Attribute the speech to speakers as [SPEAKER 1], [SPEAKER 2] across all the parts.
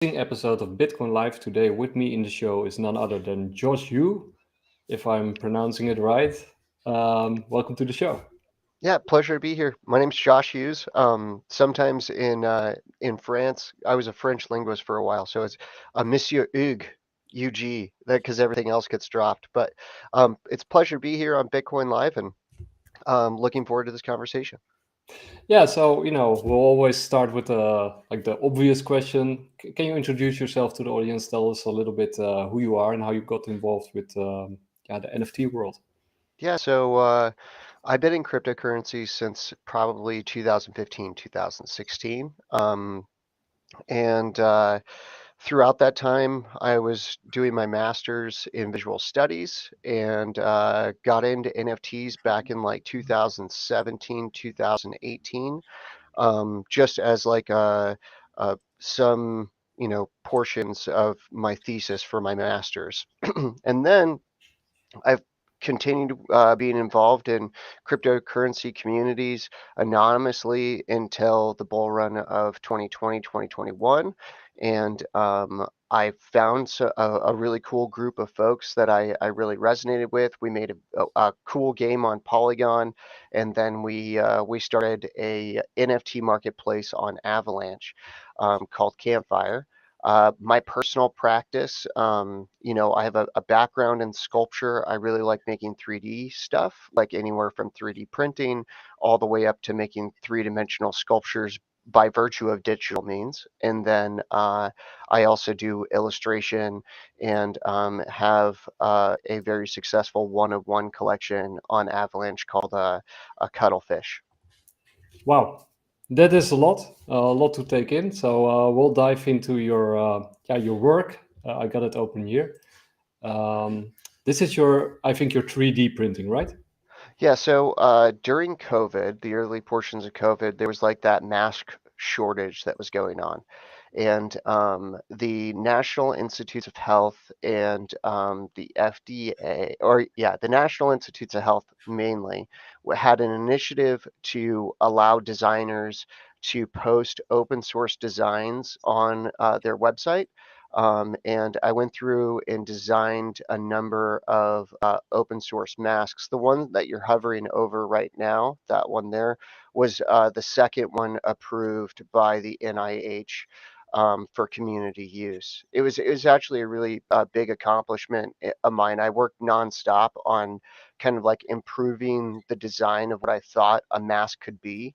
[SPEAKER 1] Episode of Bitcoin Live. Today with me in the show is none other than Josh Hugh, if I'm pronouncing it right. Welcome to the show.
[SPEAKER 2] Yeah, pleasure to be here. My name's Josh Hughes. Sometimes in France, I was a French linguist for a while, so it's Monsieur Hugues, UG, that because everything else gets dropped. But it's a pleasure to be here on Bitcoin Live, and looking forward to this conversation.
[SPEAKER 1] Yeah, so we'll always start with the obvious question. Can you introduce yourself to the audience? Tell us a little bit who you are and how you got involved with the NFT world.
[SPEAKER 2] Yeah, so I've been in cryptocurrency since probably 2015, 2016. And Throughout that time, I was doing my master's in visual studies and got into NFTs back in like 2017, 2018, just as like some, portions of my thesis for my master's. And then I've continued being involved in cryptocurrency communities anonymously until the bull run of 2020, 2021. And I found a really cool group of folks that I really resonated with. We made a cool game on Polygon, and then we started a NFT marketplace on Avalanche called Campfire. My personal practice, I have a background in sculpture. I really like making 3D stuff, like anywhere from 3D printing all the way up to making three-dimensional sculptures by virtue of digital means. And then I also do illustration and have a very successful one-of-one collection on Avalanche called a Cuttlefish.
[SPEAKER 1] Wow, that is a lot to take in. So we'll dive into your work. I got it open here. This is I think your 3D printing, right?
[SPEAKER 2] Yeah, so during COVID, the early portions of COVID, there was like that mask shortage that was going on. And the National Institutes of Health and the FDA, or yeah, the National Institutes of Health mainly, had an initiative to allow designers to post open source designs on their website. And I went through and designed a number of open source masks. The one that you're hovering over right now, that one there, was the second one approved by the NIH for community use. It was actually a really big accomplishment of mine. I worked nonstop on kind of like improving the design of what I thought a mask could be.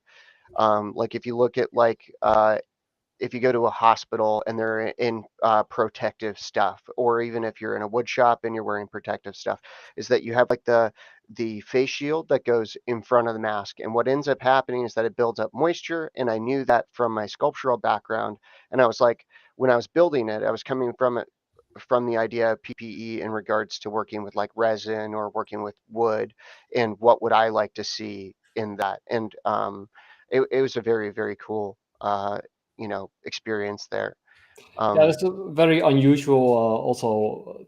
[SPEAKER 2] Like if you look at like if you go to a hospital and they're in protective stuff, or even if you're in a wood shop and you're wearing protective stuff, is that you have like the face shield that goes in front of the mask. And what ends up happening is that it builds up moisture. And I knew that from my sculptural background. And I was like, when I was building it, I was coming from it from the idea of PPE in regards to working with like resin or working with wood, and what would I like to see in that. And it was a very, very cool experience there.
[SPEAKER 1] Yeah,
[SPEAKER 2] Um,
[SPEAKER 1] it's a very unusual also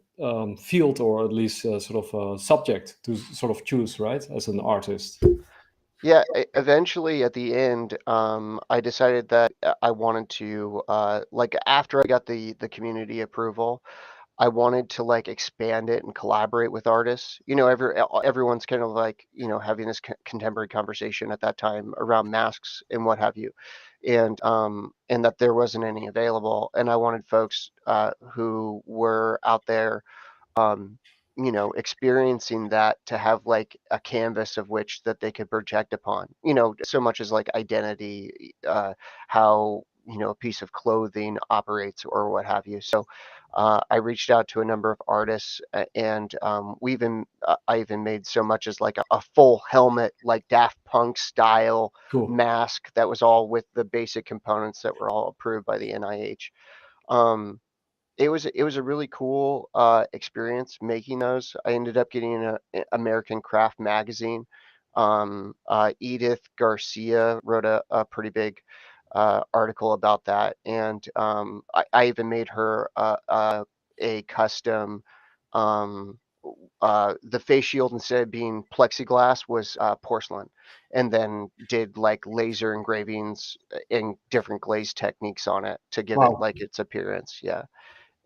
[SPEAKER 1] field, or at least sort of subject to sort of choose, right, as an artist.
[SPEAKER 2] yeah, eventually at the end, I decided that I wanted to like after I got the community approval, I wanted to like expand it and collaborate with artists. Everyone's kind of like, having this contemporary conversation at that time around masks and what have you. And that there wasn't any available. And I wanted folks who were out there um, experiencing that to have like a canvas of which that they could project upon, so much as like identity, how, a piece of clothing operates or what have you. So I reached out to a number of artists and I even made so much as like a full helmet, like Daft Punk style
[SPEAKER 1] Cool.
[SPEAKER 2] mask that was all with the basic components that were all approved by the NIH. Um, it was a really cool experience making those. I ended up getting an American Craft magazine. Edith Garcia wrote a pretty big article about that, and I even made her a custom um, the face shield, instead of being plexiglass, was porcelain, and then did like laser engravings in different glaze techniques on it to give it
[SPEAKER 1] Wow.
[SPEAKER 2] like its appearance. Yeah,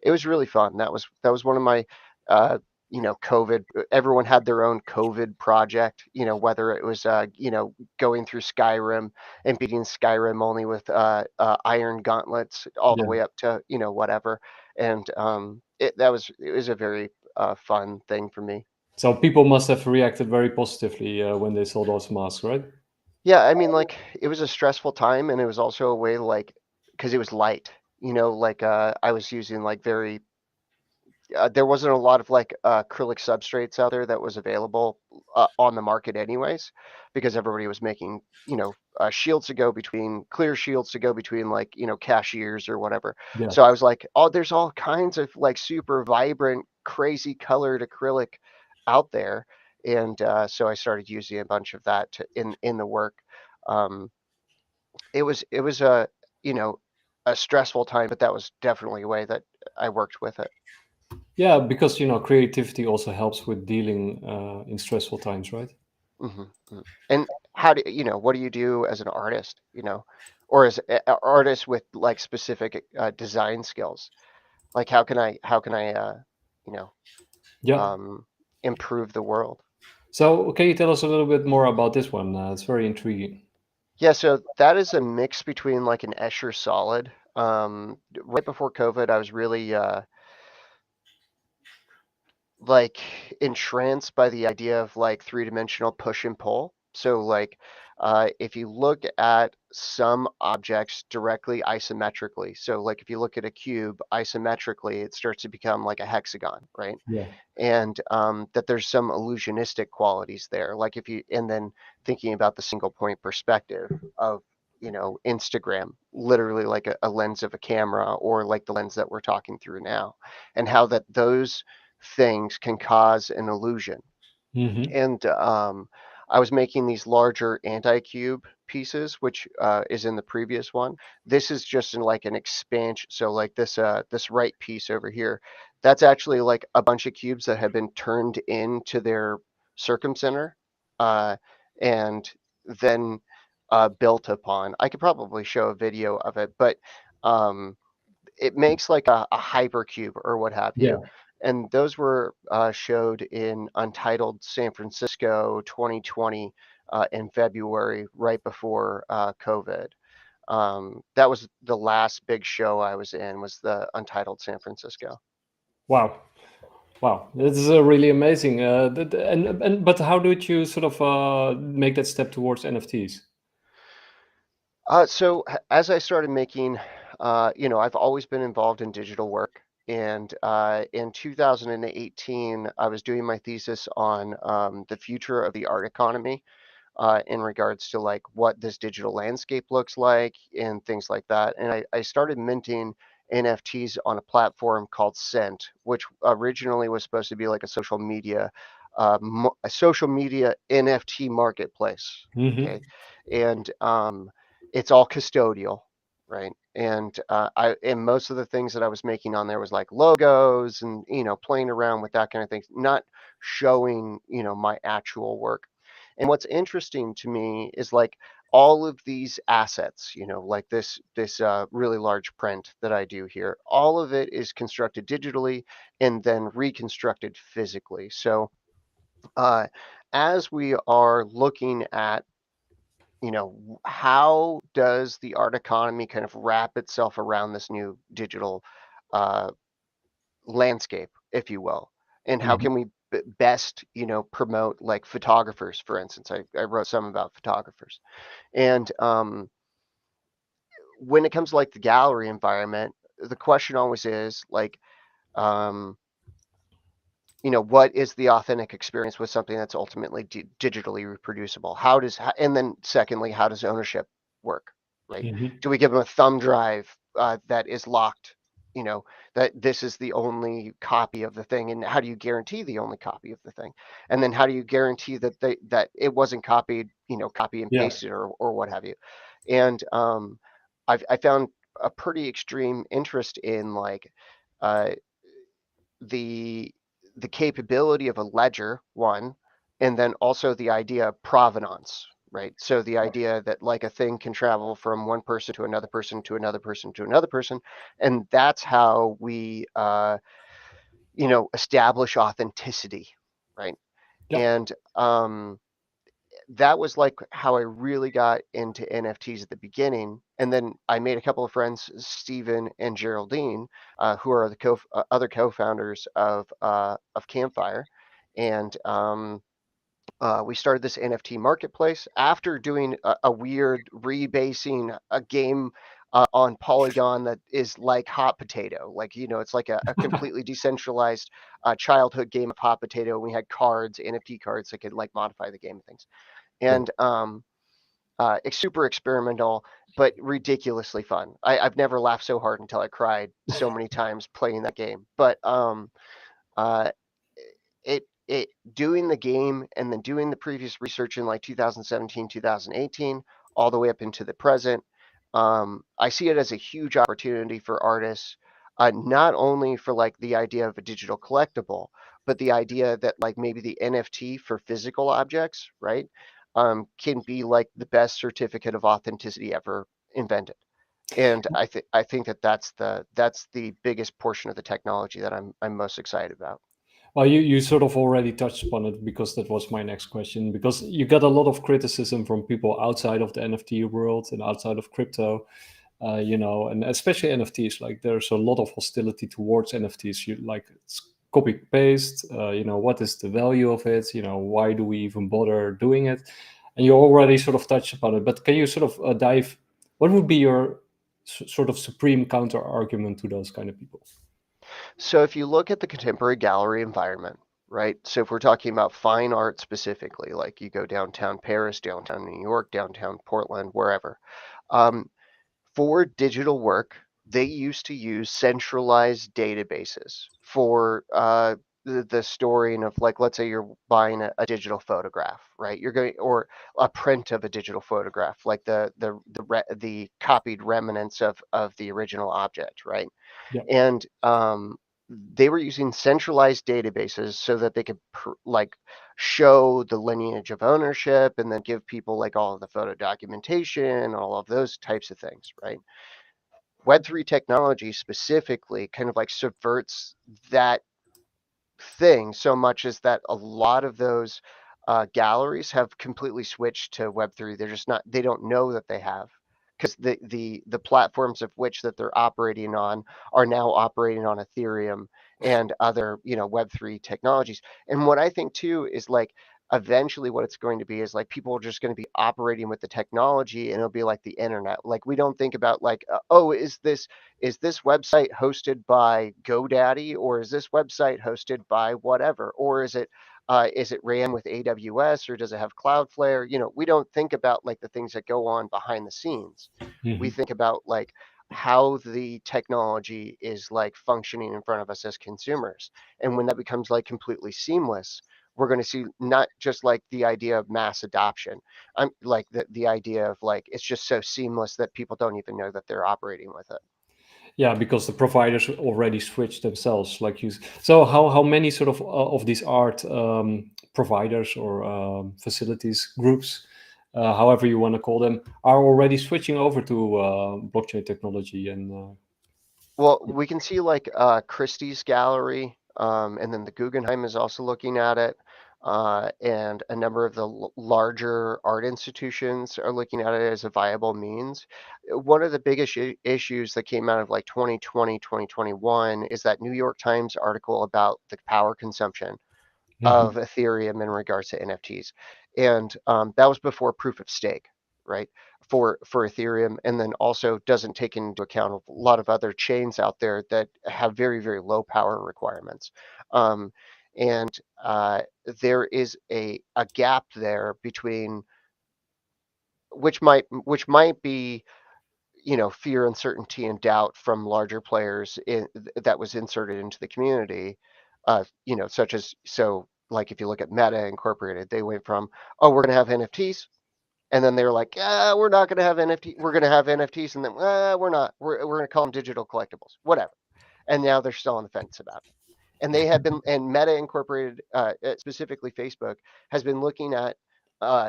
[SPEAKER 2] it was really fun. That was one of my uh, COVID. Everyone had their own COVID project. Whether it was going through Skyrim and beating Skyrim only with iron gauntlets, all the
[SPEAKER 1] Yeah.
[SPEAKER 2] way up to whatever. And it was a very fun thing for me.
[SPEAKER 1] So people must have reacted very positively when they saw those masks, right?
[SPEAKER 2] Yeah, I mean, like, it was a stressful time, and it was also a way, like, because it was light. Like, I was using like very there wasn't a lot of like acrylic substrates out there that was available on the market anyways, because everybody was making shields to go between clear shields to go between like cashiers or whatever.
[SPEAKER 1] Yeah.
[SPEAKER 2] So I was like, oh, there's all kinds of like super vibrant, crazy colored acrylic out there, and so I started using a bunch of that in the work. Um, it was you know a stressful time, but that was definitely a way that I worked with it.
[SPEAKER 1] Yeah, because creativity also helps with dealing in stressful times, right?
[SPEAKER 2] Mhm, mhm. And how do what do you do as an artist, or as a artist with like specific design skills? Like how can I you know,
[SPEAKER 1] Yeah.
[SPEAKER 2] um, improve the world?
[SPEAKER 1] So can you tell us a little bit more about this one? It's very intriguing.
[SPEAKER 2] Yeah, so that is a mix between like an Escher solid. Right before COVID, I was really like entranced by the idea of like three-dimensional push and pull. So like if you look at some objects directly isometrically, so like if you look at a cube isometrically, it starts to become like a hexagon, right?
[SPEAKER 1] Yeah.
[SPEAKER 2] And that there's some illusionistic qualities there. Like if you, and then thinking about the single point perspective of, Instagram, literally like a lens of a camera, or like the lens that we're talking through now, and how that those things can cause an illusion.
[SPEAKER 1] Hmm.
[SPEAKER 2] And I was making these larger anti-cube pieces, which is in the previous one. This is just in like an expansion. So like this right piece over here, that's actually like a bunch of cubes that have been turned into their circumcenter, uh, and then built upon. I could probably show a video of it, but um, it makes like a hypercube or what have you.
[SPEAKER 1] Yeah.
[SPEAKER 2] And those were showed in Untitled San Francisco 2020 in February, right before COVID. That was the last big show I was in, was the Untitled San Francisco.
[SPEAKER 1] Wow. Wow. This is really amazing. And but how did you sort of make that step towards NFTs?
[SPEAKER 2] As I started making, I've always been involved in digital work. And in 2018, I was doing my thesis on the future of the art economy, in regards to like what this digital landscape looks like and things like that. And I started minting NFTs on a platform called Scent, which originally was supposed to be like a social media NFT marketplace. Okay,
[SPEAKER 1] Hmm.
[SPEAKER 2] and it's all custodial, right? And and most of the things that I was making on there was like logos and playing around with that kind of thing, not showing my actual work. And what's interesting to me is like all of these assets, like this really large print that I do here, all of it is constructed digitally and then reconstructed physically. So uh, as we are looking at, how does the art economy kind of wrap itself around this new digital uh, landscape, if you will, and how
[SPEAKER 1] Hmm.
[SPEAKER 2] can we best, promote like photographers, for instance. I wrote some about photographers, and when it comes to like the gallery environment, the question always is like, um, what is the authentic experience with something that's ultimately digitally reproducible? And then secondly, how does ownership work, right?
[SPEAKER 1] Hmm.
[SPEAKER 2] Do we give them a thumb drive that is locked, you know, that this is the only copy of the thing? And how do you guarantee the only copy of the thing? And then how do you guarantee that it wasn't copied, copy and
[SPEAKER 1] Yeah.
[SPEAKER 2] pasted or what have you? And I found a pretty extreme interest in like uh, the the capability of a ledger, one, and then also the idea of provenance, right? So the idea that like a thing can travel from one person to another person to another person to another person, and that's how we establish authenticity, right?
[SPEAKER 1] Yeah.
[SPEAKER 2] And that was like how I really got into NFTs at the beginning. And then I made a couple of friends, Stephen and Geraldine, who are the other co-founders of Campfire, and we started this NFT marketplace after doing a weird rebasing a game on Polygon that is like Hot Potato. Like, it's like a completely decentralized childhood game of Hot Potato. We had cards, NFT cards that could like modify the game and things.
[SPEAKER 1] Cool.
[SPEAKER 2] And it's super experimental, but ridiculously fun. I've never laughed so hard until I cried so many times playing that game. But uh, it doing the game and then doing the previous research in like 2017, 2018, all the way up into the present. I see it as a huge opportunity for artists, not only for like the idea of a digital collectible, but the idea that like maybe the NFT for physical objects, right, can be like the best certificate of authenticity ever invented. And I think that that's the biggest portion of the technology that I'm most excited about.
[SPEAKER 1] Well, you sort of already touched upon it because that was my next question. Because you get a lot of criticism from people outside of the NFT world and outside of crypto, and especially NFTs. Like there's a lot of hostility towards NFTs. You like it's copy paste. What is the value of it? Why do we even bother doing it? And you already sort of touched upon it. But can you sort of dive? What would be your sort of supreme counter argument to those kind of people?
[SPEAKER 2] So if you look at the contemporary gallery environment, right? So if we're talking about fine art specifically, like you go downtown Paris, downtown New York, downtown Portland, wherever, um, for digital work, they used to use centralized databases for the storing of like, let's say you're buying a digital photograph, right? You're going or a print of a digital photograph, like the copied remnants of the original object, right?
[SPEAKER 1] Yeah.
[SPEAKER 2] And they were using centralized databases so that they could like show the lineage of ownership and then give people like all of the photo documentation, all of those types of things, right? Web3 technology specifically kind of like subverts that thing so much as that a lot of those galleries have completely switched to Web3. They're just not, they don't know that they have, because the platforms of which that they're operating on are now operating on Ethereum and other, Web3 technologies. And what I think too is like eventually what it's going to be is like people are just going to be operating with the technology and it'll be like the internet. Like we don't think about like, oh, is this website hosted by GoDaddy, or is this website hosted by whatever, or is it ran with AWS, or does it have Cloudflare? We don't think about like the things that go on behind the scenes. We
[SPEAKER 1] Mhm.
[SPEAKER 2] think about like how the technology is like functioning in front of us as consumers. And when that becomes like completely seamless, we're going to see not just like the idea of mass adoption. I'm like the idea of like it's just so seamless that people don't even know that they're operating with it.
[SPEAKER 1] Yeah, because the providers already switched themselves, like you. So how many sort of these art providers or facilities groups, however you want to call them, are already switching over to blockchain technology and
[SPEAKER 2] Well, we can see like Christie's gallery, and then the Guggenheim is also looking at it, and a number of the larger art institutions are looking at it as a viable means. One of the biggest issues that came out of like 2020, 2021 is that New York Times article about the power consumption of
[SPEAKER 1] Mhm.
[SPEAKER 2] Ethereum in regards to NFTs, and that was before proof of stake, right? For Ethereum, and then also doesn't take into account a lot of other chains out there that have very very low power requirements, um, and there is a gap there between which might be fear, uncertainty, and doubt from larger players that was inserted into the community, such as so like if you look at Meta Incorporated, they went from, oh, we're going to have NFTs, and then they were like, we're not going to have NFT, we're going to have NFTs, and then we're not, we're going to call them digital collectibles, whatever. And now they're still on the fence about it. And they have been, and Meta Incorporated, specifically Facebook, has been looking at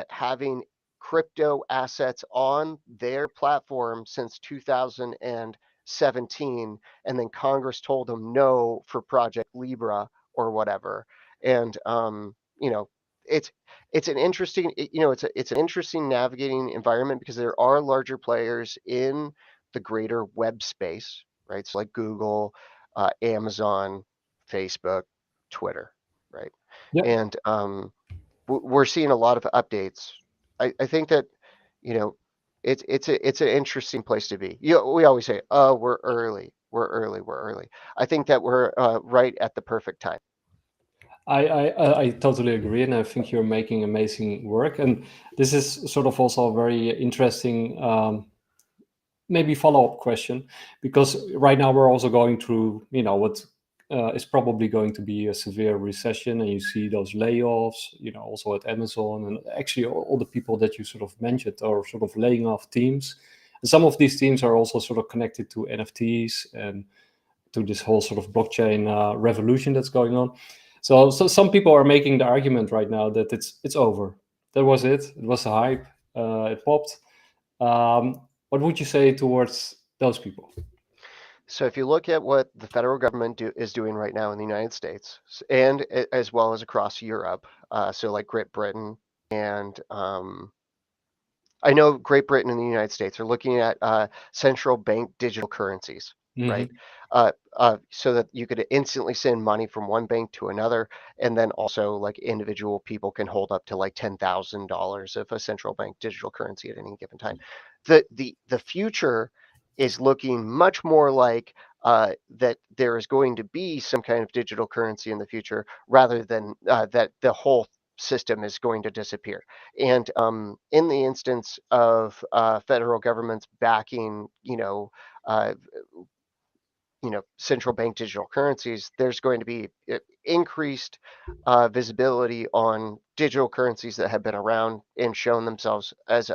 [SPEAKER 2] having crypto assets on their platform since 2017, and then Congress told them no for Project Libra or whatever. And you know, it's it's an interesting, it's an interesting navigating environment because there are larger players in the greater web space, right? So like Google, Amazon, Facebook, Twitter, right?
[SPEAKER 1] Yeah.
[SPEAKER 2] And we're seeing a lot of updates. I think that, you know, it's an interesting place to be. We always say, oh, we're early, we're early, we're early. I think that we're right at the perfect time.
[SPEAKER 1] I totally agree, and I think you're making amazing work. And this is sort of also a very interesting, maybe follow-up question, because right now we're also going through, what is probably going to be a severe recession, and you see those layoffs, also at Amazon, and actually all the people that you sort of mentioned are sort of laying off teams. And some of these teams are also sort of connected to NFTs and to this whole sort of blockchain revolution that's going on. So some people are making the argument right now that it's over. That was it. It was a hype. It popped. What would you say towards those people?
[SPEAKER 2] So if you look at what the federal government is doing right now in the United States, and as well as across Europe, so like Great Britain and I know Great Britain and the United States are looking at central bank digital currencies, right?
[SPEAKER 1] Hmm.
[SPEAKER 2] So that you could instantly send money from one bank to another, and then also like individual people can hold up to like $10,000 of a central bank digital currency at any given time. The future is looking much more like that there is going to be some kind of digital currency in the future, rather than that the whole system is going to disappear. And in the instance of federal governments backing, uh, central bank digital currencies, there's going to be increased visibility on digital currencies that have been around and shown themselves as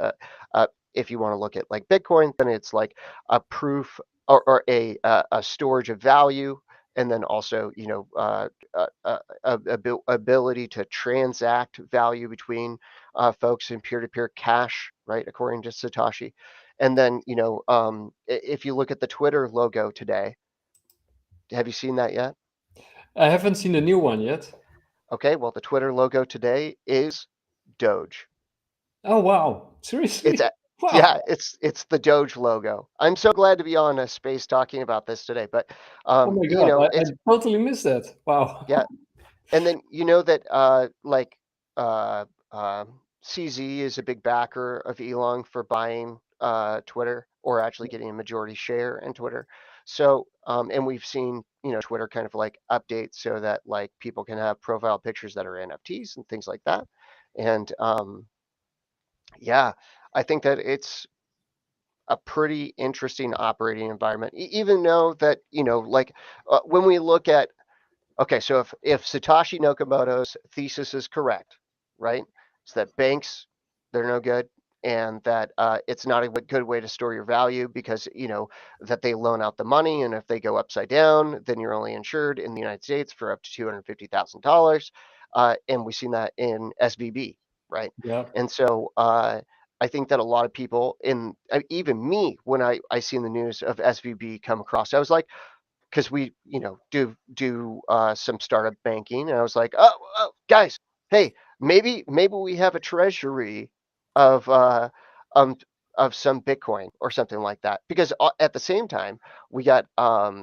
[SPEAKER 2] if you want to look at like Bitcoin, then it's like a proof, or a storage of value, and then also, ability to transact value between folks in peer-to-peer cash, right, according to Satoshi. And then, if you look at the Twitter logo today, have you seen that yet?
[SPEAKER 1] I haven't seen the new one yet.
[SPEAKER 2] Okay, well, the Twitter logo today is Doge.
[SPEAKER 1] Oh wow!
[SPEAKER 2] It's
[SPEAKER 1] Seriously?
[SPEAKER 2] a
[SPEAKER 1] Wow!
[SPEAKER 2] Yeah, it's the Doge logo. I'm so glad to be on a space talking about this today, but
[SPEAKER 1] Oh my god! I
[SPEAKER 2] it's
[SPEAKER 1] totally missed that. Wow!
[SPEAKER 2] yeah. And then you know that like uh, CZ is a big backer of Elon for buying Twitter, or actually getting a majority share in Twitter. So and we've seen, Twitter kind of like update so that like people can have profile pictures that are NFTs and things like that. And yeah, I think that it's a pretty interesting operating environment. Even though that, like when we look at, okay, so if Satoshi Nakamoto's thesis is correct, right? It's that banks, they're no good, and that it's not a good way to store your value, because that they loan out the money, and if they go upside down, then you're only insured in the United States for up to $250,000, and we've seen that in SVB, right?
[SPEAKER 1] Yeah.
[SPEAKER 2] And so I think that a lot of people, even me, when I seen the news of SVB come across, I was like, because we do some startup banking, and I was like, oh, guys, hey, maybe we have a treasury of um of some Bitcoin or something like that, because at the same time we got uh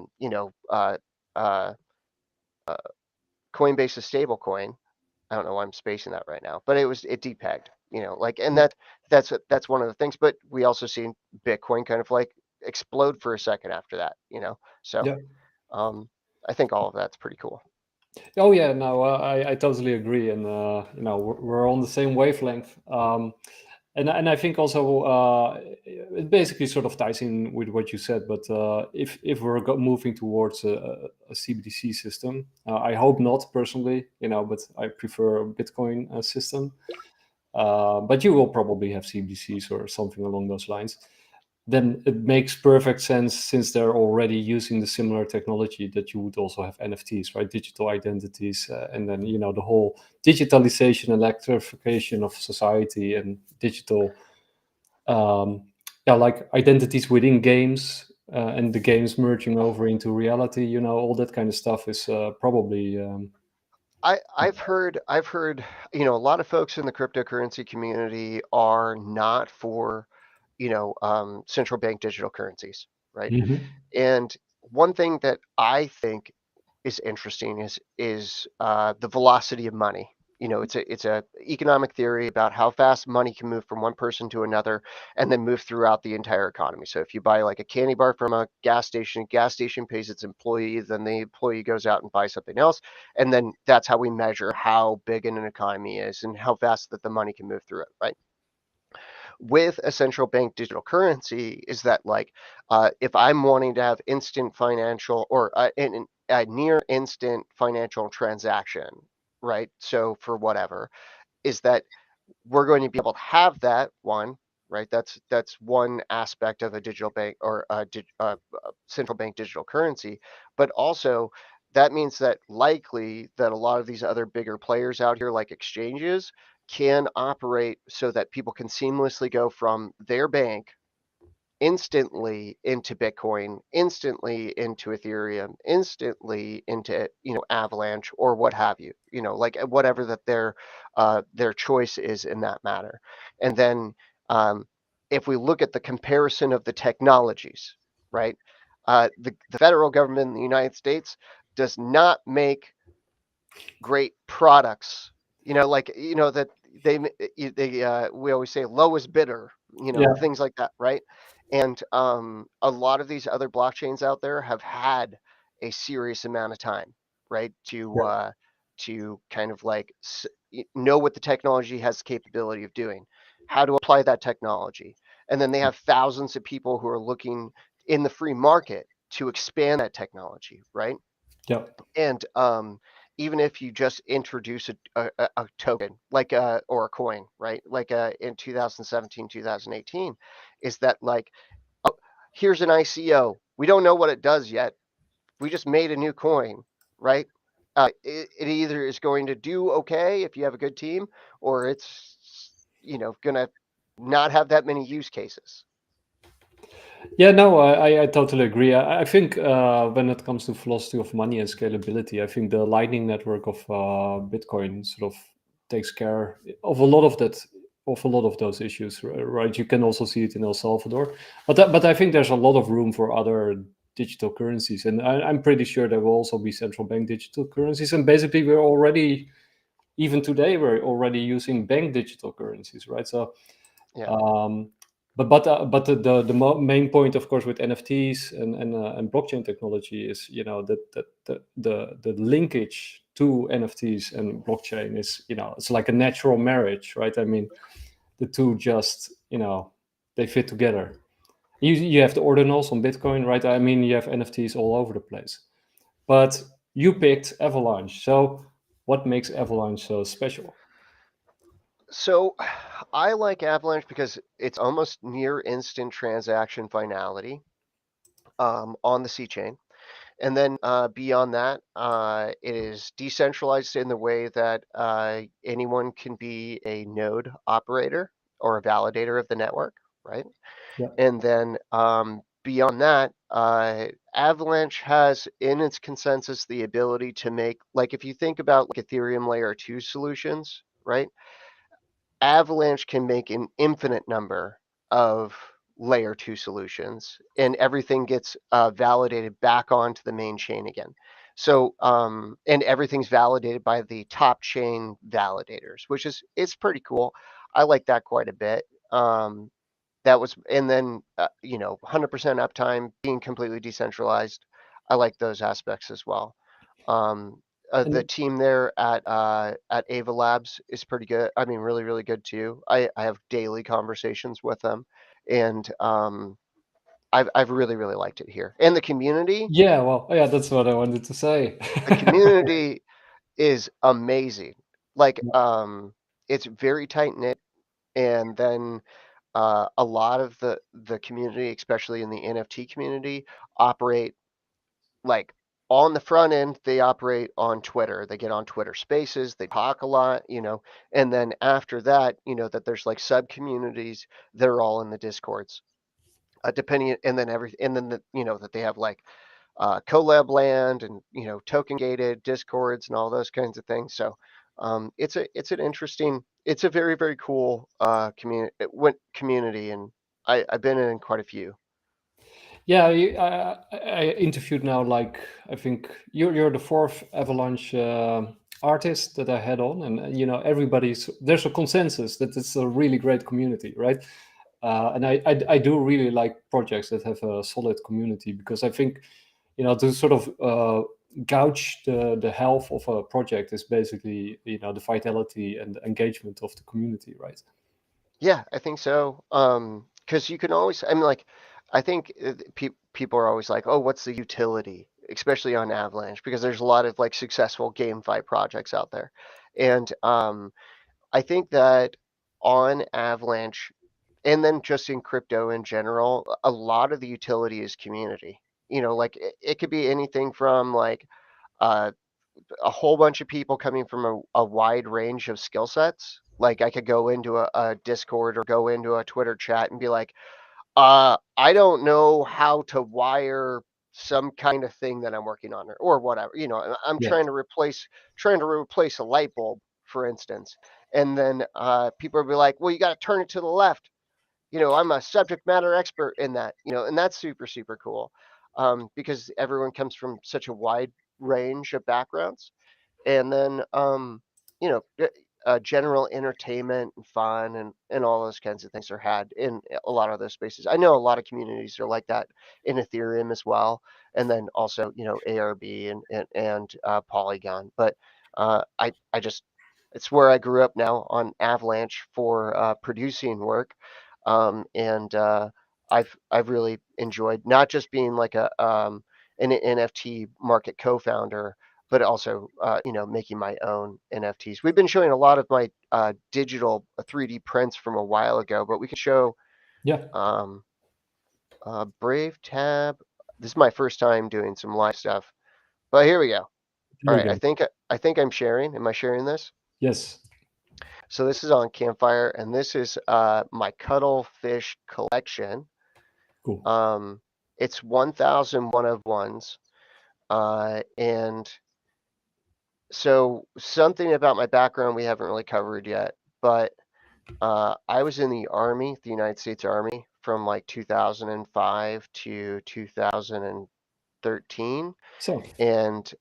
[SPEAKER 2] Coinbase's stable coin. I don't know why I'm spacing that right now, but it depegged, like, and that's one of the things. But we also seen Bitcoin kind of like explode for a second after that, so
[SPEAKER 1] Yeah.
[SPEAKER 2] um, I think all of that's pretty cool.
[SPEAKER 1] Oh yeah, no, I totally agree, and we're on the same wavelength. And I think also it basically sort of ties in with what you said. But if we're moving towards a CBDC system, I hope not personally, but I prefer a Bitcoin system. But you will probably have CBDCs or something along those lines. then it makes perfect sense, since they're already using the similar technology, that you would also have NFTs, right? Digital identities, and then the whole digitalization, electrification of society, and digital, like identities within games, and the games merging over into reality. All that kind of stuff is probably.
[SPEAKER 2] I've heard a lot of folks in the cryptocurrency community are not for central bank digital currencies, right?
[SPEAKER 1] Mhm.
[SPEAKER 2] And one thing that I think is interesting is the velocity of money. It's a economic theory about how fast money can move from one person to another and then move throughout the entire economy. So if you buy like a candy bar from a gas station pays its employee, then the employee goes out and buys something else, and then that's how we measure how big an economy is and how fast that the money can move through it, right? With a central bank digital currency is that like if I'm wanting to have instant financial or a near instant financial transaction, right? So for whatever is that we're going to be able to have that one, right? That's one aspect of a digital bank or central bank digital currency, but also that means that likely that a lot of these other bigger players out here, like exchanges, can operate so that people can seamlessly go from their bank instantly into Bitcoin, instantly into Ethereum, instantly into Avalanche or what have you, like whatever that their choice is in that matter. And then if we look at the comparison of the technologies, right? The federal government in the United States does not make great products. Like that we always say lowest bidder,
[SPEAKER 1] Yeah,
[SPEAKER 2] things like that, right? And a lot of these other blockchains out there have had a serious amount of time, right,
[SPEAKER 1] yeah,
[SPEAKER 2] to kind of like know what the technology has the capability of doing, how to apply that technology, and then they have thousands of people who are looking in the free market to expand that technology, right?
[SPEAKER 1] yeah,
[SPEAKER 2] And even if you just introduce a token like or a coin, right? Like in 2017, 2018, is that like, oh, here's an ICO. We don't know what it does yet. We just made a new coin, right? It either is going to do okay if you have a good team, or it's gonna not have that many use cases.
[SPEAKER 1] yeah. No, I totally agree. I think when it comes to philosophy of money and scalability, I think the Lightning Network of Bitcoin sort of takes care of a lot of that, of a lot of those issues, right? You can also see it in El Salvador, but I think there's a lot of room for other digital currencies, and I'm pretty sure there will also be central bank digital currencies. And basically, we're already, even today, we're already using bank digital currencies, right? So
[SPEAKER 2] Yeah.
[SPEAKER 1] um, but the main point, of course, with NFTs and blockchain technology is, that the linkage to NFTs and blockchain is, it's like a natural marriage, right? I mean, the two just, they fit together. You have the ordinals on Bitcoin, right? I mean, you have NFTs all over the place. But you picked Avalanche. So what makes Avalanche so special?
[SPEAKER 2] So I like Avalanche because it's almost near instant transaction finality on the C chain. And then beyond that, it is decentralized in the way that anyone can be a node operator or a validator of the network, right?
[SPEAKER 1] Yeah,
[SPEAKER 2] And then beyond that, Avalanche has in its consensus the ability to make, like if you think about like Ethereum layer 2 solutions, right? Avalanche can make an infinite number of layer 2 solutions, and everything gets validated back onto the main chain again. So, and everything's validated by the top chain validators, which is it's pretty cool. I like that quite a bit. That was, and then 100% uptime, being completely decentralized. I like those aspects as well. Um, the
[SPEAKER 1] and
[SPEAKER 2] team there at Ava Labs is pretty good. I mean, really, really good too. I have daily conversations with them, and I've really, really liked it here. And
[SPEAKER 1] yeah, well, yeah, that's what I wanted to say.
[SPEAKER 2] the community is amazing. Like, it's very tight knit, and then a lot of the community, especially in the NFT community, operate like on the front end. They operate on Twitter. They get on Twitter Spaces. They talk a lot, and then after that, that there's like sub communities that are all in the Discords, depending, and then that they have like collab land and token gated discords and all those kinds of things. So it's a very very cool community, and I've been in quite a few.
[SPEAKER 1] Yeah, I interviewed now, like, I think you're the fourth Avalanche artist that I had on, and there's a consensus that it's a really great community, right? And I do really like projects that have a solid community, because I think, to sort of gauge the health of a project is basically, the vitality and the engagement of the community, right?
[SPEAKER 2] Yeah, I think so. Because you can always, I mean, like, I think people are always like, oh, what's the utility, especially on Avalanche, because there's a lot of like successful GameFi projects out there. And I think that on Avalanche, and then just in crypto in general, a lot of the utility is community. Like it could be anything from like uh, a whole bunch of people coming from a wide range of skill sets. Like I could go into a Discord or go into a Twitter chat and be like, I don't know how to wire some kind of thing that I'm working on, or whatever. I'm
[SPEAKER 1] Yeah,
[SPEAKER 2] trying to replace a light bulb, for instance. And then people will be like, well, you got to turn it to the left. I'm a subject matter expert in that, and that's super, super cool, because everyone comes from such a wide range of backgrounds. And then you know general entertainment and fun and all those kinds of things are had in a lot of those spaces. I know a lot of communities are like that in Ethereum as well, and then also ARB and Polygon. But I just, it's where I grew up now on Avalanche for producing work, and I've really enjoyed not just being like an NFT market co-founder, but also making my own NFTs. We've been showing a lot of my digital 3D prints from a while ago, but we can show
[SPEAKER 1] yeah.
[SPEAKER 2] um, Brave Tab. This is my first time doing some live stuff, but here we go. All
[SPEAKER 1] There we
[SPEAKER 2] right,
[SPEAKER 1] go.
[SPEAKER 2] I think I'm sharing. Am I sharing this?
[SPEAKER 1] Yes,
[SPEAKER 2] So this is on Campfire, and this is my cuttlefish collection.
[SPEAKER 1] cool.
[SPEAKER 2] Um, it's 1,000 one of ones, and so something about my background we haven't really covered yet, but I was in the Army, the United States Army, from like 2005 to 2013.
[SPEAKER 1] So,
[SPEAKER 2] And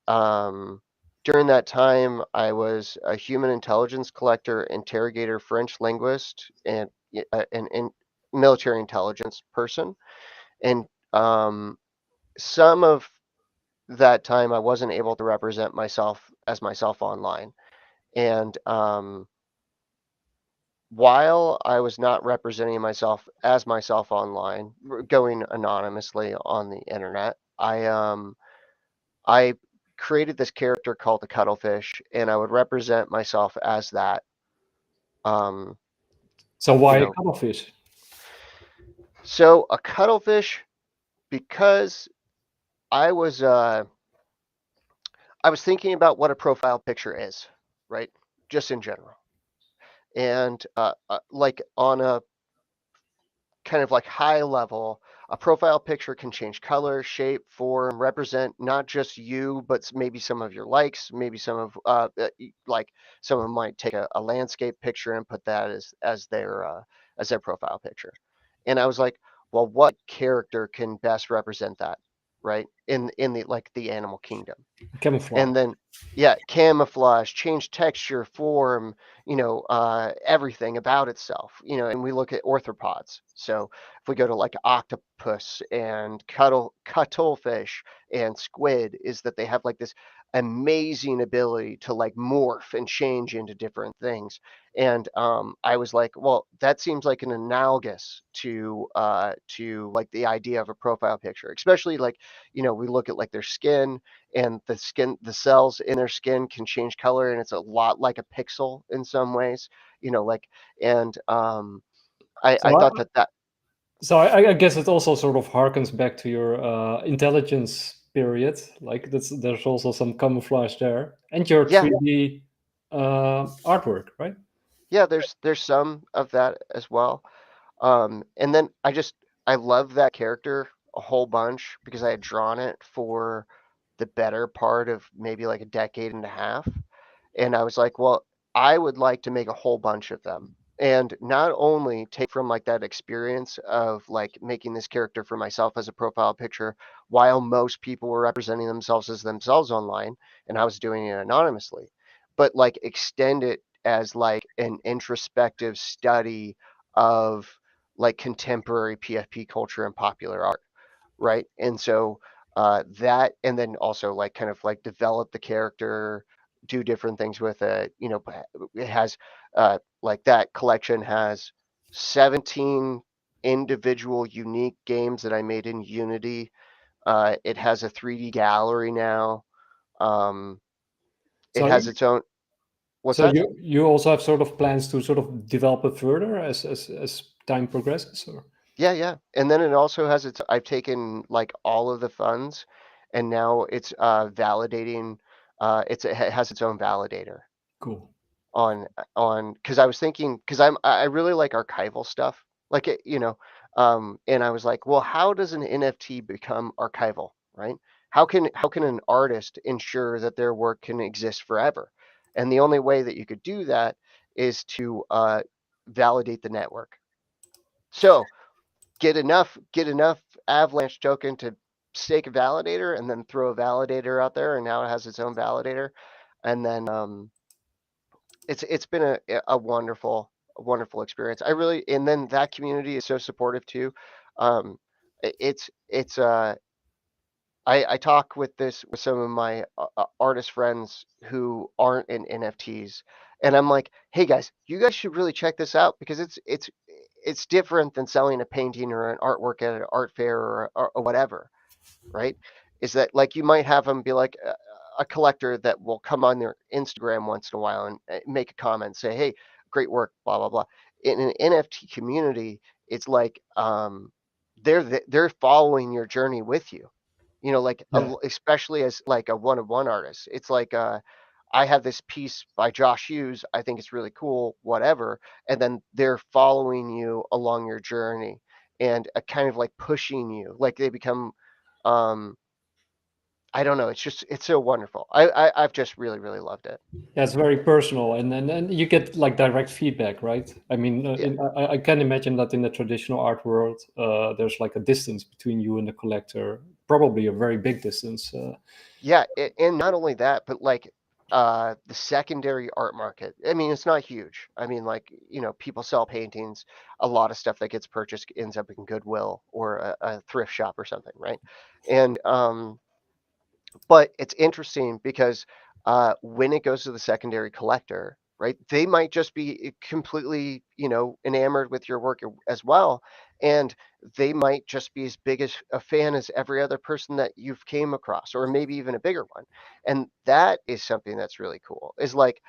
[SPEAKER 2] during that time, I was a human intelligence collector, interrogator, French linguist, and an military intelligence person. And some of that time, I wasn't able to represent myself as myself online. And while I was not representing myself as myself online, going anonymously on the internet, I created this character called the Cuttlefish, and I would represent myself as that. Um,
[SPEAKER 1] so
[SPEAKER 2] you
[SPEAKER 1] why
[SPEAKER 2] know,
[SPEAKER 1] cuttlefish?
[SPEAKER 2] so a cuttlefish, because I was uh, I was thinking about what a profile picture is, right? Just in general, and like on a kind of like high level, a profile picture can change color, shape, form, represent not just you, but maybe some of your likes, maybe some of like someone might take a landscape picture and put that as their profile picture. And I was like, well, what character can best represent that, right? In the like the animal kingdom.
[SPEAKER 1] Camouflage.
[SPEAKER 2] And then yeah, camouflage, change texture, form, everything about itself, and we look at orthopods. So if we go to like octopus and cuttlefish and squid, is that they have like this amazing ability to like morph and change into different things. And I was like, well, that seems like an analogous to like the idea of a profile picture, especially like we look at like their skin, and the cells in their skin can change color, and it's a lot like a pixel in some ways, like. And I
[SPEAKER 1] So I,
[SPEAKER 2] thought that
[SPEAKER 1] so I guess it also sort of harkens back to your intelligence period. Like there's also some camouflage there, and your
[SPEAKER 2] yeah,
[SPEAKER 1] 3D artwork, right?
[SPEAKER 2] yeah, there's some of that as well. And then I love that character a whole bunch because I had drawn it for the better part of maybe like a decade and a half. And I was like, well, I would like to make a whole bunch of them. And not only take from like that experience of like making this character for myself as a profile picture, while most people were representing themselves as themselves online, and I was doing it anonymously, but like extend it as like an introspective study of like contemporary PFP culture and popular art, right? And so that, and then also like kind of like develop the character, do different things with it. It has like that collection has 17 individual unique games that I made in Unity. It has a 3D gallery now. Um, it
[SPEAKER 1] So
[SPEAKER 2] has its own. What's
[SPEAKER 1] so
[SPEAKER 2] that?
[SPEAKER 1] you also have sort of plans to sort of develop it further as time progresses, or
[SPEAKER 2] Yeah, yeah. And then it also has its, I've taken like all of the funds and now it's validating, it has its own validator
[SPEAKER 1] cool.
[SPEAKER 2] because I was thinking, because I really like archival stuff, like and I was like, well, how does an NFT become archival, right? How can an artist ensure that their work can exist forever? And the only way that you could do that is to validate the network. So get enough Avalanche token to stake a validator, and then throw a validator out there, and now it has its own validator, and then it's been a wonderful experience. I really, and then that community is so supportive too. It's I talk with some of my artist friends who aren't in NFTs, and I'm like, hey guys, you guys should really check this out because it's different than selling a painting or an artwork at an art fair or whatever, right? Is that like you might have them be like a collector that will come on their Instagram once in a while and make a comment, say, "Hey, great work," blah blah blah. In an NFT community, it's like they're following your journey with you. Like
[SPEAKER 1] Yeah,
[SPEAKER 2] especially as like a one-of-one artist. It's like I have this piece by Josh Hughes. I think it's really cool, whatever. And then they're following you along your journey and kind of like pushing you. Like they become um I don't know. It's so wonderful. I've just really, really loved it.
[SPEAKER 1] yeah, it's very personal, and you get like direct feedback, right? I mean,
[SPEAKER 2] Yeah.
[SPEAKER 1] I can imagine that in the traditional art world, there's like a distance between you and the collector, probably a very big distance.
[SPEAKER 2] Yeah, and not only that, but like the secondary art market. I mean, it's not huge. I mean, like, people sell paintings. A lot of stuff that gets purchased ends up in Goodwill or a thrift shop or something, right? And but it's interesting because when it goes to the secondary collector, right, they might just be completely, enamored with your work as well, and they might just be as big as a fan as every other person that you've came across, or maybe even a bigger one. And that is something that's really cool. Is like,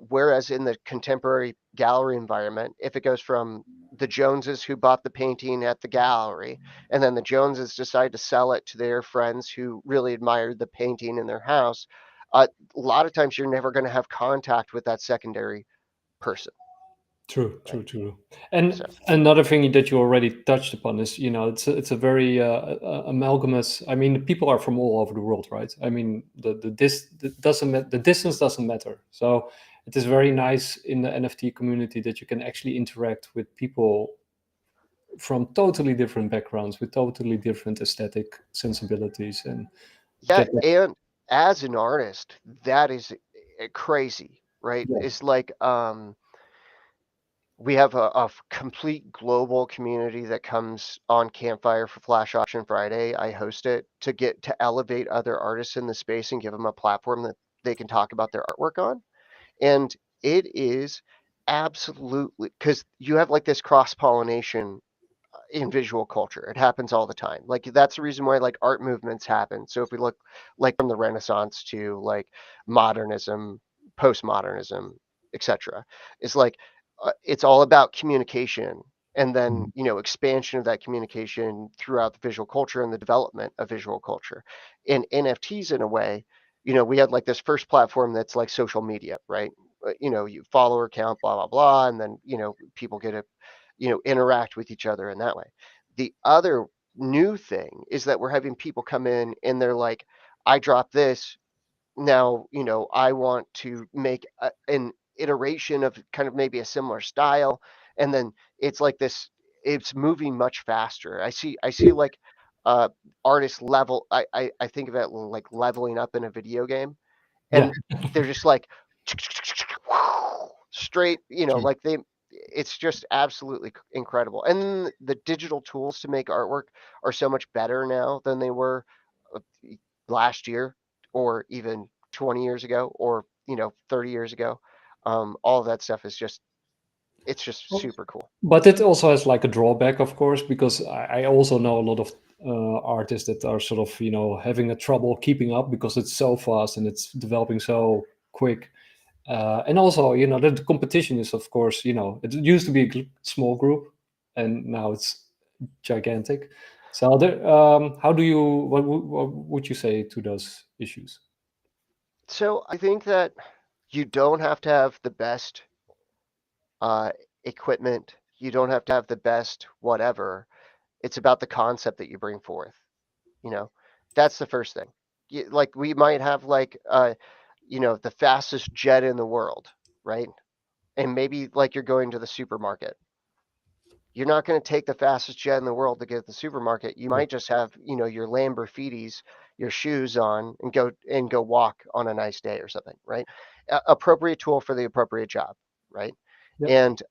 [SPEAKER 2] whereas in the contemporary gallery environment, if it goes from the Joneses who bought the painting at the gallery, and then the Joneses decide to sell it to their friends who really admired the painting in their house. A lot of times, you're never going to have contact with that secondary person,
[SPEAKER 1] True,
[SPEAKER 2] right?
[SPEAKER 1] true, true. And
[SPEAKER 2] So,
[SPEAKER 1] another thing that you already touched upon is, it's a very amalgamous. I mean, the people are from all over the world, right? I mean, the distance doesn't matter. So it is very nice in the NFT community that you can actually interact with people from totally different backgrounds with totally different aesthetic sensibilities and
[SPEAKER 2] yeah,
[SPEAKER 1] get that.
[SPEAKER 2] and as an artist, that is crazy, right?
[SPEAKER 1] Yeah,
[SPEAKER 2] It's like we have a complete global community that comes on Campfire for Flash Auction Friday. I host it to elevate other artists in the space and give them a platform that they can talk about their artwork on. And it is absolutely, because you have like this cross pollination in visual culture. It happens all the time. Like that's the reason why like art movements happen. So if we look like from the Renaissance to like modernism, postmodernism, etc., it's like it's all about communication. and then expansion of that communication throughout the visual culture and the development of visual culture. In NFTs, in a way, we had like this first platform that's like social media, right? You follower count, blah blah blah, and then people get to interact with each other in that way. The other new thing is that we're having people come in and they're like, I dropped this, now I want to make an iteration of kind of maybe a similar style, and then it's like this, it's moving much faster. I see like uh artists level, I think of it like leveling up in a video game,
[SPEAKER 1] Yeah,
[SPEAKER 2] and they're just like straight,
[SPEAKER 1] true.
[SPEAKER 2] like it's just absolutely incredible. And the digital tools to make artwork are so much better now than they were uh, last year, or even 20 years ago, or 30 years ago. All of that stuff is just, it's just
[SPEAKER 1] Well,
[SPEAKER 2] super cool.
[SPEAKER 1] but it also has like a drawback, of course, because I also know a lot of artists that are sort of having a trouble keeping up because it's so fast and it's developing so quick. And also, the competition is, of course, it used to be a small group, and now it's gigantic. So, how do you? What would you say to those issues?
[SPEAKER 2] So I think that you don't have to have the best uh, equipment, you don't have to have the best whatever. It's about the concept that you bring forth. You know, that's the first thing. Like we might have like the fastest jet in the world, right? And maybe like you're going to the supermarket. You're not going to take the fastest jet in the world to get to the supermarket. You
[SPEAKER 1] Yeah.
[SPEAKER 2] might just have, your Lamborghinis, your shoes on, and go walk on a nice day or something, right? Appropriate tool for the appropriate job, right?
[SPEAKER 1] Yeah.
[SPEAKER 2] And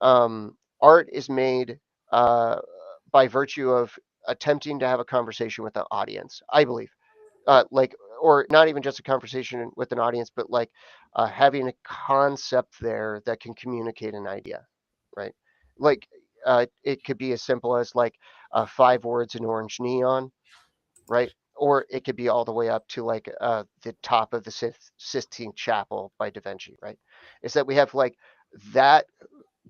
[SPEAKER 2] art is made uh, by virtue of attempting to have a conversation with the audience, I believe. Like, or not even just a conversation with an audience, but like having a concept there that can communicate an idea, right? Like, it could be as simple as like 5 words in orange neon, right? Or it could be all the way up to like the top of the Sistine Chapel by Da Vinci, right? Is that we have like that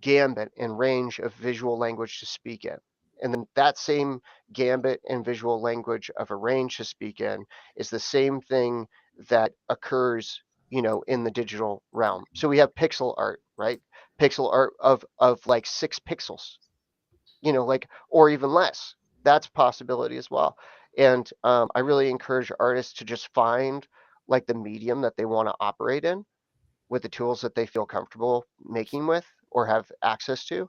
[SPEAKER 2] gambit and range of visual language to speak in. And then that same gambit and visual language of a range to speak in is the same thing that occurs, in the digital realm. So we have pixel art, right? Pixel art of like 6 pixels, like, or even less. That's a possibility as well. And I really encourage artists to just find like the medium that they want to operate in with the tools that they feel comfortable making with or have access to,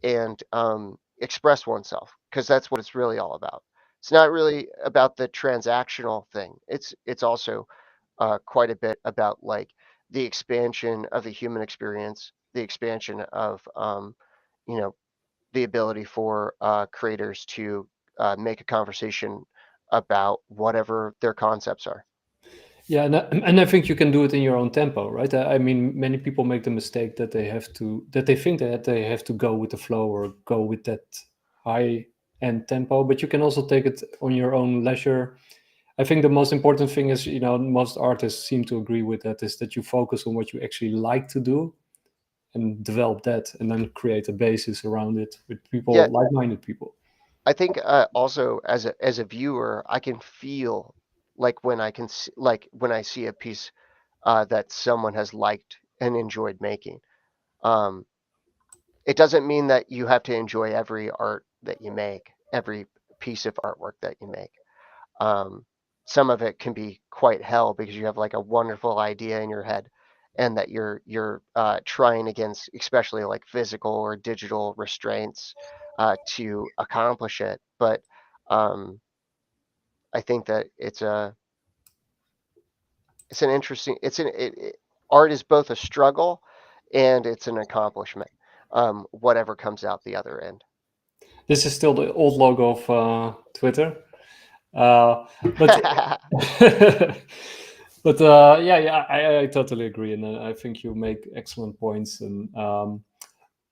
[SPEAKER 2] and express oneself, because that's what it's really all about. It's not really about the transactional thing. It's also quite a bit about like the expansion of the human experience, the expansion of you know the ability for creators to make a conversation about whatever their concepts are.
[SPEAKER 1] Yeah, and I think you can do it in your own tempo, right? I mean, many people make the mistake that they think that they have to go with the flow or go with that high end tempo, but you can also take it on your own leisure. I think the most important thing is, most artists seem to agree with that, is that you focus on what you actually like to do and develop that, and then create a basis around it with
[SPEAKER 2] Yeah,
[SPEAKER 1] people, like-minded people.
[SPEAKER 2] I think also as a viewer, I can feel like when like when I see a piece that someone has liked and enjoyed making. Um, it doesn't mean that you have to enjoy every art that you make, every piece of artwork that you make. Um, some of it can be quite hell because you have like a wonderful idea in your head, and that you're trying against, especially like physical or digital restraints, to accomplish it. But um, I think that it's an interesting, art is both a struggle and it's an accomplishment. Whatever comes out the other end.
[SPEAKER 1] This is still the old logo of Twitter. But yeah, I totally agree, and I think you make excellent points. And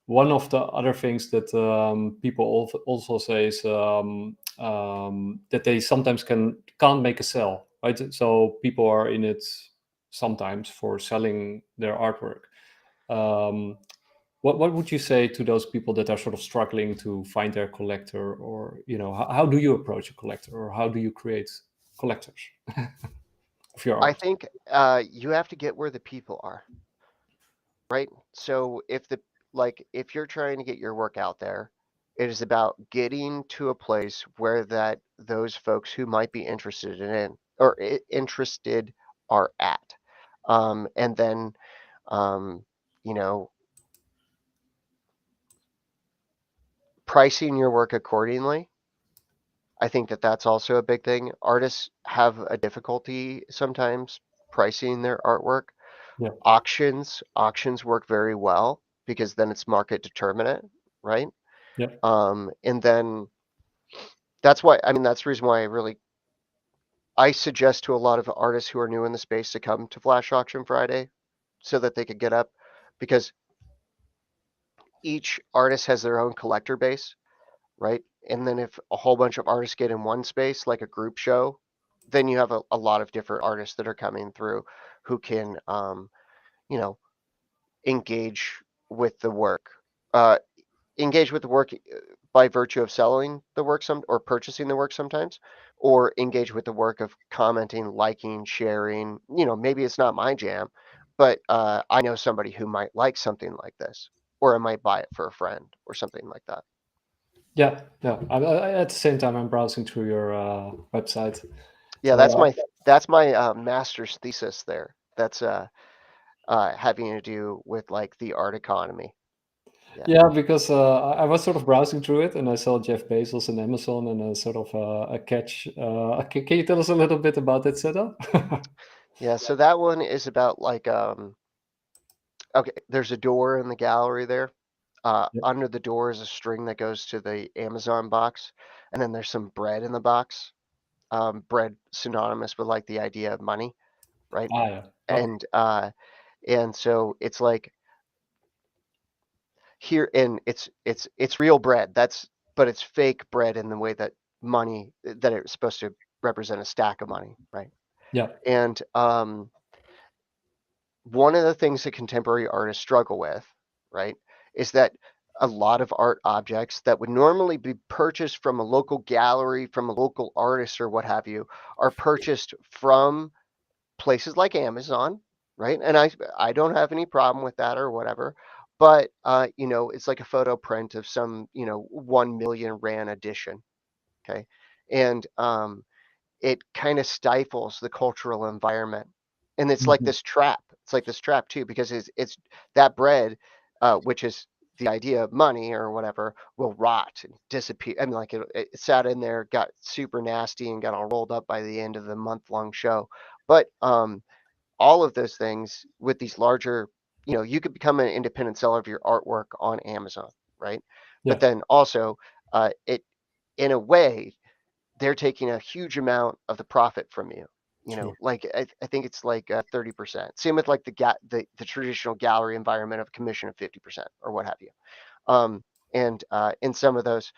[SPEAKER 1] one of the other things that people also say is that they sometimes can't make a sell, right? So people are in it sometimes for selling their artwork. Um, What would you say to those people that are sort of struggling to find their collector, or how do you approach a collector, or how do you create collectors of your
[SPEAKER 2] I
[SPEAKER 1] art?
[SPEAKER 2] think you have to get where the people are, right? So if you're trying to get your work out there, it is about getting to a place where that those folks who might be interested in or interested are at. And then um, you know, pricing your work accordingly. I think that that's also a big thing. Artists have a difficulty sometimes pricing their artwork.
[SPEAKER 1] Yeah,
[SPEAKER 2] Auctions work very well because then it's market determinate, right?
[SPEAKER 1] yeah,
[SPEAKER 2] And then that's why, I mean, that's the reason why I suggest to a lot of artists who are new in the space to come to Flash Auction Friday so that they could get up, because each artist has their own collector base, right? And then if a whole bunch of artists get in one space, like a group show, then you have a lot of different artists that are coming through who can, you know, engage with the work. Uh, engage with the work by virtue of selling the work or purchasing the work sometimes, or engage with the work of commenting, liking, sharing. Maybe it's not my jam, but I know somebody who might like something like this, or I might buy it for a friend or something like that.
[SPEAKER 1] yeah, yeah. At the same time, I'm browsing through your website.
[SPEAKER 2] Yeah,
[SPEAKER 1] So
[SPEAKER 2] that's my master's thesis there. That's having to do with like the art economy. Yeah.
[SPEAKER 1] yeah, because I was sort of browsing through it, and I saw Jeff Bezos and Amazon, and a sort of a catch. Can you tell us a little bit about that setup?
[SPEAKER 2] Yeah, so that one is about like okay, there's a door in the gallery there.
[SPEAKER 1] Yeah.
[SPEAKER 2] Under the door is a string that goes to the Amazon box, and then there's some bread in the box. Bread synonymous with like the idea of money, right?
[SPEAKER 1] Ah, yeah. Okay.
[SPEAKER 2] And so it's like here, and it's real bread. But it's fake bread in the way that money that it's supposed to represent a stack of money, right?
[SPEAKER 1] Yeah.
[SPEAKER 2] And one of the things that contemporary artists struggle with, right, is that a lot of art objects that would normally be purchased from a local gallery, from a local artist, or what have you, are purchased from places like Amazon, right? And I don't have any problem with that or whatever. But it's like a photo print of some 1 million rand edition, okay, and it kind of stifles the cultural environment. And it's like
[SPEAKER 1] Mhm.
[SPEAKER 2] this trap. It's like this trap too, because it's that bread, which is the idea of money or whatever, will rot and disappear. I mean, like it sat in there, got super nasty, and got all rolled up by the end of the month-long show. But all of those things with these larger, you could become an independent seller of your artwork on Amazon, right? But
[SPEAKER 1] Yeah.
[SPEAKER 2] then also, it in a way they're taking a huge amount of the profit from you.
[SPEAKER 1] Sure.
[SPEAKER 2] Like I think it's like 30%. Same with like the traditional gallery environment of commission of 50% or what have you. Um, and in some of those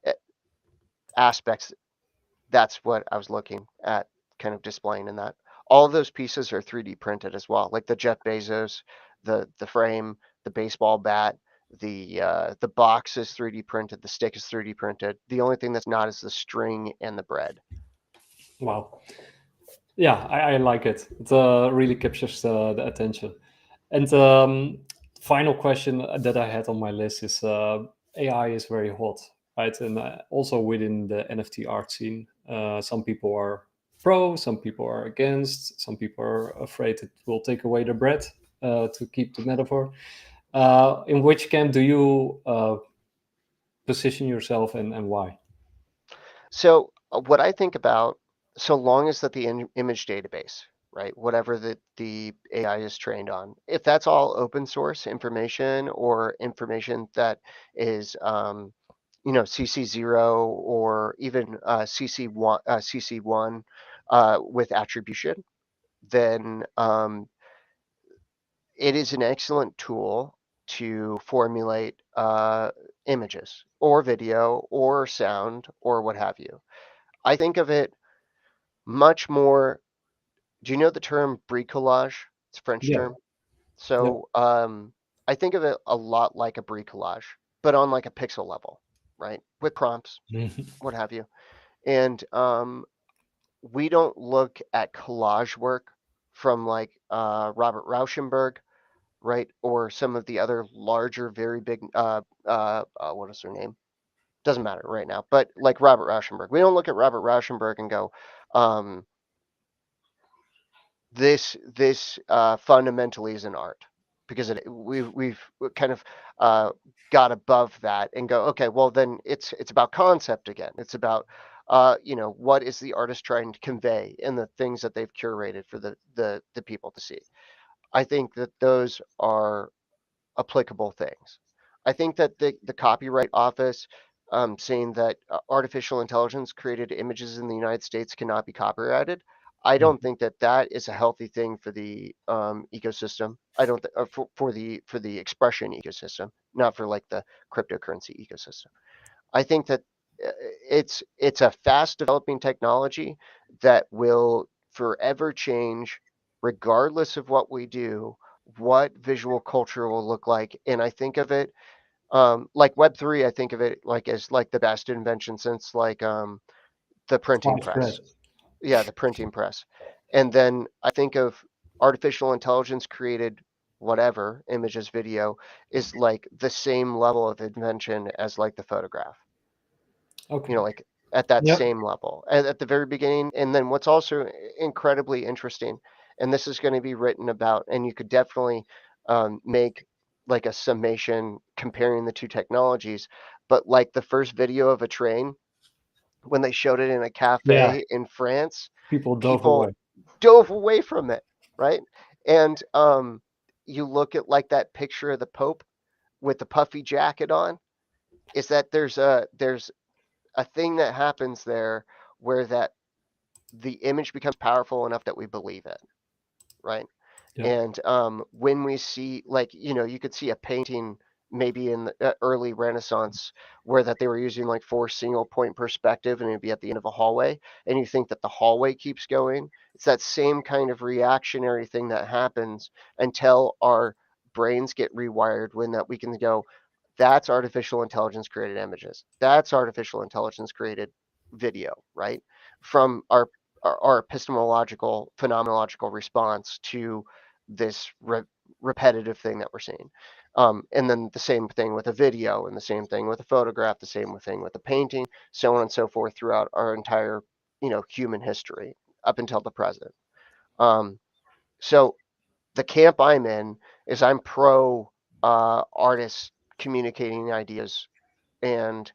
[SPEAKER 2] uh, aspects, that's what I was looking at, kind of displaying in that. All of those pieces are 3D printed as well, like the Jeff Bezos, the frame, the baseball bat, the box is 3D printed, the stick is 3D printed. The only thing that's not is the string and the bread.
[SPEAKER 1] Wow. Yeah, I like it. It really captures the attention. And final question that I had on my list is AI is very hot, right? And also within the NFT art scene, some people are pro, some people are against, some people are afraid it will take away the bread, to keep the metaphor. In which camp do you position yourself, and why?
[SPEAKER 2] So what I think about, so long as that the image database, right, whatever the AI is trained on, if that's all open source information or information that is, CC0 or even CC1 with attribution, then it is an excellent tool to formulate images or video or sound or what have you. I think of it much more. Do you know the term bricolage? It's a French
[SPEAKER 1] Yeah,
[SPEAKER 2] term.
[SPEAKER 1] yeah,
[SPEAKER 2] So I think of it a lot like a bricolage, but on like a pixel level, right? With prompts, what have you. And we don't look at collage work from like Robert Rauschenberg, right? Or some of the other larger, very big, what is her name? Doesn't matter right now, but like Robert Rauschenberg. We don't look at Robert Rauschenberg and go, um, this fundamentally is an art, because we've kind of got above that and go, okay, well then it's about concept again. It's about what is the artist trying to convey in the things that they've curated for the people to see. I think that those are applicable things. I think that the Copyright Office saying that artificial intelligence created images in the United States cannot be copyrighted. I don't think that that is a healthy thing for the ecosystem. I don't for the expression ecosystem, not for like the cryptocurrency ecosystem. I think that uh, it's a fast developing technology that will forever change, regardless of what we do, what visual culture will look like. And I think of it like Web3. I think of it like as like the best invention since like the printing
[SPEAKER 1] Sliced bread.
[SPEAKER 2] press. Yeah, the printing press. And then I think of artificial intelligence created whatever images, video is like the same level of invention as like the photograph,
[SPEAKER 1] Okay.
[SPEAKER 2] like at that
[SPEAKER 1] Yep.
[SPEAKER 2] same level at the very beginning. And then what's also incredibly interesting, and this is going to be written about, and you could definitely make like a summation comparing the two technologies, but like the first video of a train, when they showed it in a
[SPEAKER 1] Yeah.
[SPEAKER 2] cafe in France,
[SPEAKER 1] People dove
[SPEAKER 2] people
[SPEAKER 1] away.
[SPEAKER 2] dove away from it, right? And you look at like that picture of the Pope with the puffy jacket on, is that there's a thing that happens there where that the image becomes powerful enough that we believe it, right?
[SPEAKER 1] Yeah.
[SPEAKER 2] And when we see, like, you could see a painting maybe in the early Renaissance where that they were using like four single point perspective, and it'd be at the end of a hallway, and you think that the hallway keeps going. It's that same kind of reactionary thing that happens until our brains get rewired, when that we can go, that's artificial intelligence created images. That's artificial intelligence created video, right? From our epistemological, phenomenological response to this repetitive thing that we're seeing. And then the same thing with a video, and the same thing with a photograph, the same thing with a painting, so on and so forth throughout our entire, human history up until the present. So the camp I'm in is I'm pro artists communicating ideas, and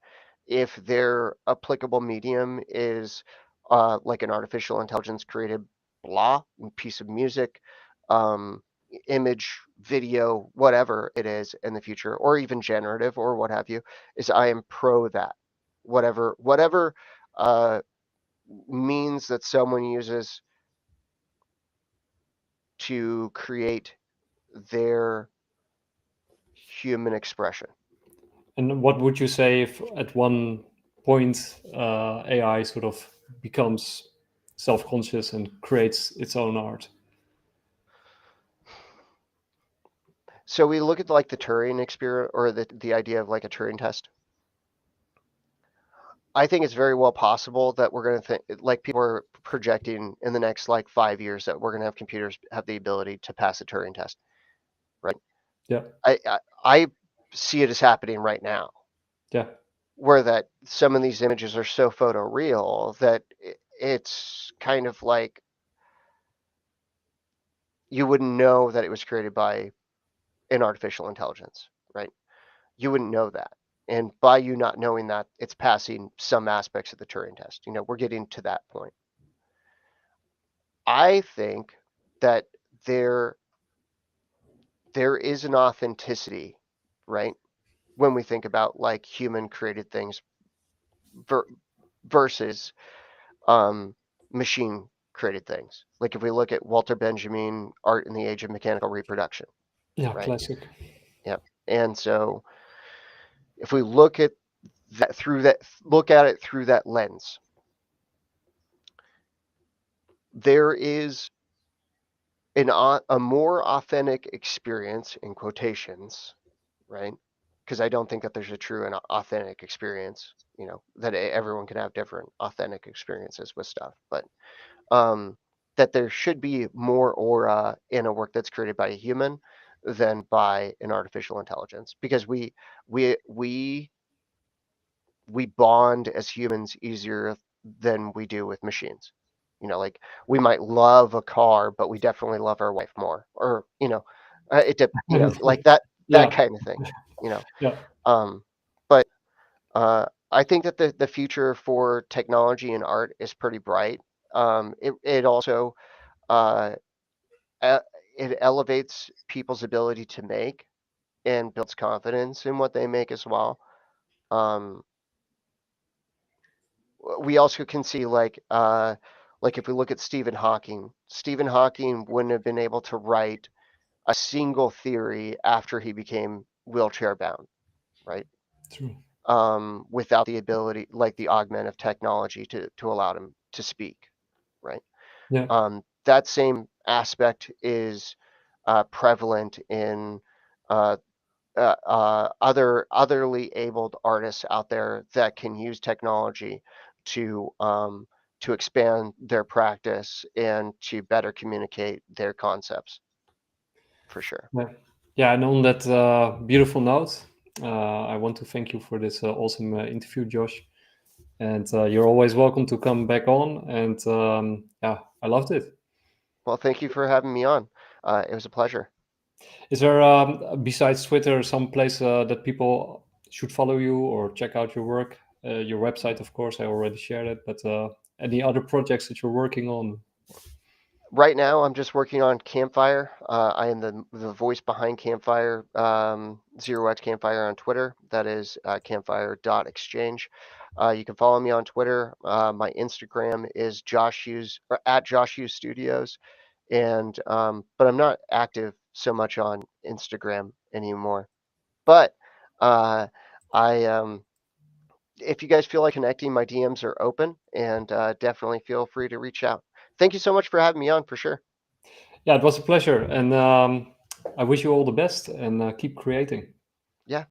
[SPEAKER 2] if their applicable medium is like an artificial intelligence created blah piece of music, um, image, video, whatever it is in the future, or even generative or what have you, is I am pro that. Whatever uh, means that someone uses to create their human expression.
[SPEAKER 1] And what would you say if at one point AI sort of becomes self-conscious and creates its own art?
[SPEAKER 2] So we look at like the Turing experience, or the idea of like a Turing test. I think it's very well possible that we're going to think, like people are projecting in the next like 5 years, that we're going to have computers have the ability to pass a Turing test, right?
[SPEAKER 1] Yeah.
[SPEAKER 2] I see it as happening right now,
[SPEAKER 1] Yeah.
[SPEAKER 2] where that some of these images are so photoreal that it's kind of like you wouldn't know that it was created by an artificial intelligence, right? You wouldn't know that. And by you not knowing that, it's passing some aspects of the Turing test. We're getting to that point. I think that there there is an authenticity, right? When we think about like human created things ver- versus um, machine created things. Like if we look at Walter Benjamin, Art in the Age of Mechanical Reproduction,
[SPEAKER 1] Yeah.
[SPEAKER 2] right?
[SPEAKER 1] Classic.
[SPEAKER 2] Yeah. And so if we look at look at it through that lens, there is a more authentic experience in quotations, right? Because I don't think that there's a true and authentic experience, that everyone can have different authentic experiences with stuff, but that there should be more aura in a work that's created by a human than by an artificial intelligence, because we we we bond as humans easier than we do with machines. Like, we might love a car, but we definitely love our wife more, or like that
[SPEAKER 1] Yeah,
[SPEAKER 2] kind of thing. You know,
[SPEAKER 1] yeah,
[SPEAKER 2] but I think that the future for technology and art is pretty bright. It also uh, e- it elevates people's ability to make and builds confidence in what they make as well. Um, we also can see, like if we look at Stephen Hawking wouldn't have been able to write a single theory after he became wheelchair bound, right?
[SPEAKER 1] true.
[SPEAKER 2] Without the ability, like the augment of technology to allow him to speak, right?
[SPEAKER 1] Yeah,
[SPEAKER 2] That same aspect is prevalent in uh, otherly abled artists out there that can use technology to to expand their practice and to better communicate their concepts, for sure.
[SPEAKER 1] yeah, yeah. And on that beautiful note, I want to thank you for this awesome interview, Josh. And you're always welcome to come back on. And yeah, I loved it.
[SPEAKER 2] Well, thank you for having me on. It was a pleasure.
[SPEAKER 1] Is there, besides Twitter, some place that people should follow you or check out your work? Your website, of course, I already shared it, but any other projects that you're working on?
[SPEAKER 2] Right now, I'm just working on Campfire. I am the voice behind Campfire, 0x Campfire on Twitter. That is campfire.exchange. You can follow me on Twitter. My Instagram is Josh Hughes, or at Josh Hughes Studios, and but I'm not active so much on Instagram anymore. But uh, I if you guys feel like connecting, my DMs are open, and definitely feel free to reach out. Thank you so much for having me on, for sure.
[SPEAKER 1] Yeah, it was a pleasure. And I wish you all the best and keep creating.
[SPEAKER 2] Yeah.